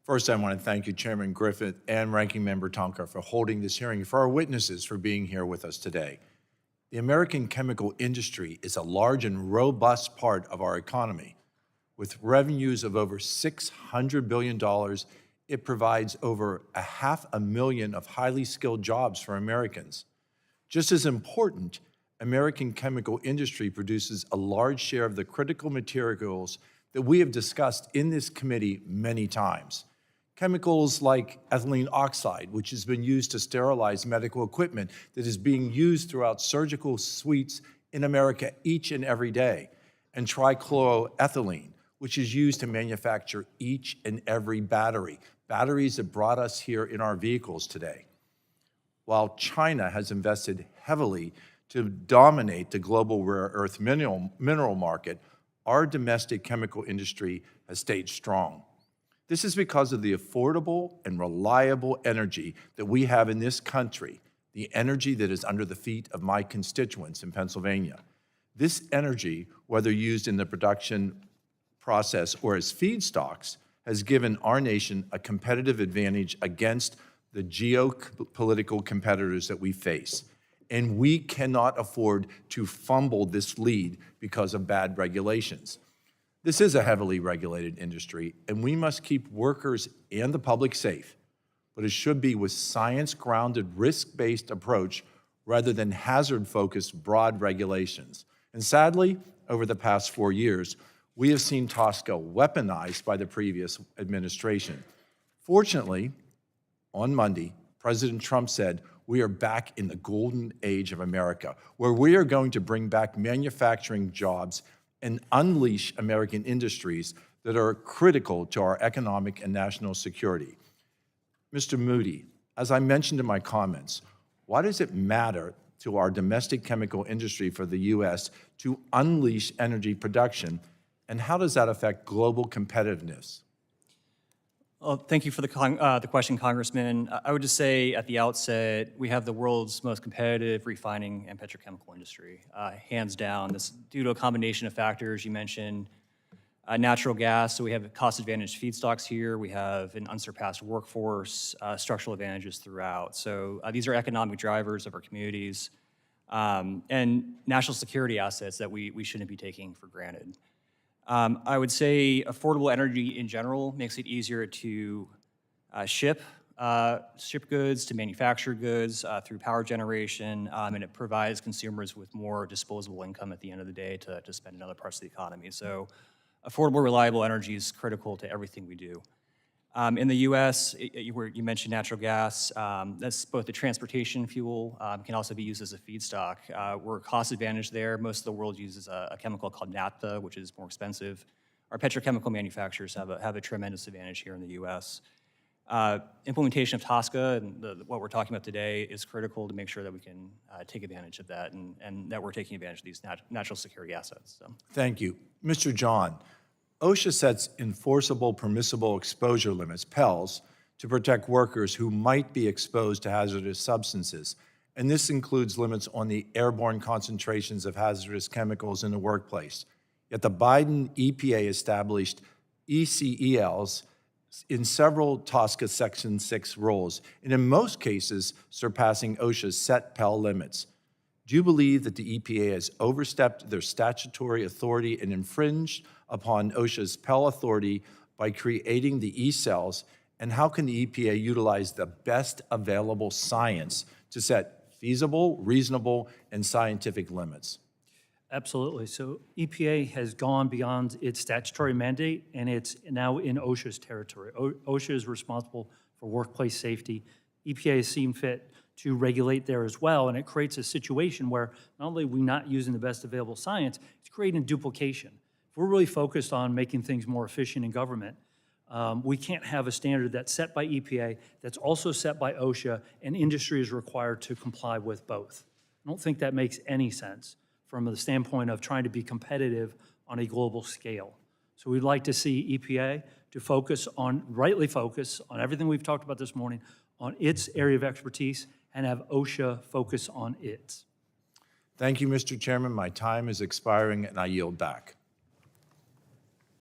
First, I want to thank you, Chairman Griffith and Ranking Member Tonka, for holding this hearing, for our witnesses for being here with us today. The American chemical industry is a large and robust part of our economy. With revenues of over $600 billion, it provides over 500,000 of highly skilled jobs for Americans. Just as important, American chemical industry produces a large share of the critical materials that we have discussed in this committee many times. Chemicals like ethylene oxide, which has been used to sterilize medical equipment that is being used throughout surgical suites in America each and every day, and trichloroethylene, which is used to manufacture each and every battery, batteries that brought us here in our vehicles today. While China has invested heavily to dominate the global rare earth mineral market, our domestic chemical industry has stayed strong. This is because of the affordable and reliable energy that we have in this country, the energy that is under the feet of my constituents in Pennsylvania. This energy, whether used in the production process or as feedstocks, has given our nation a competitive advantage against the geopolitical competitors that we face. And we cannot afford to fumble this lead because of bad regulations. This is a heavily regulated industry, and we must keep workers and the public safe, but it should be with science-grounded, risk-based approach rather than hazard-focused broad regulations. And sadly, over the past 4 years, we have seen TSCA weaponized by the previous administration. Fortunately, on Monday, President Trump said, "We are back in the golden age of America, where we are going to bring back manufacturing jobs and unleash American industries that are critical to our economic and national security." Mr. Moody, as I mentioned in my comments, why does it matter to our domestic chemical industry for the U.S. to unleash energy production, and how does that affect global competitiveness? Well, thank you for the question, Congressman. I would just say at the outset, we have the world's most competitive refining and petrochemical industry, hands down. This due to a combination of factors. You mentioned natural gas, so we have cost-advantaged feedstocks here. We have an unsurpassed workforce, structural advantages throughout. So these are economic drivers of our communities and national security assets that we shouldn't be taking for granted. I would say affordable energy in general makes it easier to ship goods, to manufacture goods through power generation, and it provides consumers with more disposable income at the end of the day to spend in other parts of the economy. So affordable, reliable energy is critical to everything we do. In the U.S., you mentioned natural gas. That's both a transportation fuel, can also be used as a feedstock. We're cost advantage there. Most of the world uses a chemical called naphtha, which is more expensive. Our petrochemical manufacturers have a tremendous advantage here in the U.S. Implementation of TSCA and what we're talking about today is critical to make sure that we can take advantage of that and that we're taking advantage of these natural security assets. So. Thank you. Mr. John, OSHA sets enforceable permissible exposure limits, PELs, to protect workers who might be exposed to hazardous substances. And this includes limits on the airborne concentrations of hazardous chemicals in the workplace. Yet the Biden EPA established ECELs in several TSCA Section 6 rules, and in most cases surpassing OSHA's set PEL limits. Do you believe that the EPA has overstepped their statutory authority and infringed upon OSHA's PEL authority by creating the ECELs, and how can the EPA utilize the best available science to set feasible, reasonable, and scientific limits? Absolutely. So EPA has gone beyond its statutory mandate, and it's now in OSHA's territory. OSHA is responsible for workplace safety. EPA has seen fit to regulate there as well, and it creates a situation where not only are we not using the best available science, it's creating duplication. If we're really focused on making things more efficient in government, we can't have a standard that's set by EPA, that's also set by OSHA, and industry is required to comply with both. I don't think that makes any sense from the standpoint of trying to be competitive on a global scale. So we'd like to see EPA to rightly focus on everything we've talked about this morning, on its area of expertise, and have OSHA focus on it. Thank you, Mr. Chairman. My time is expiring, and I yield back.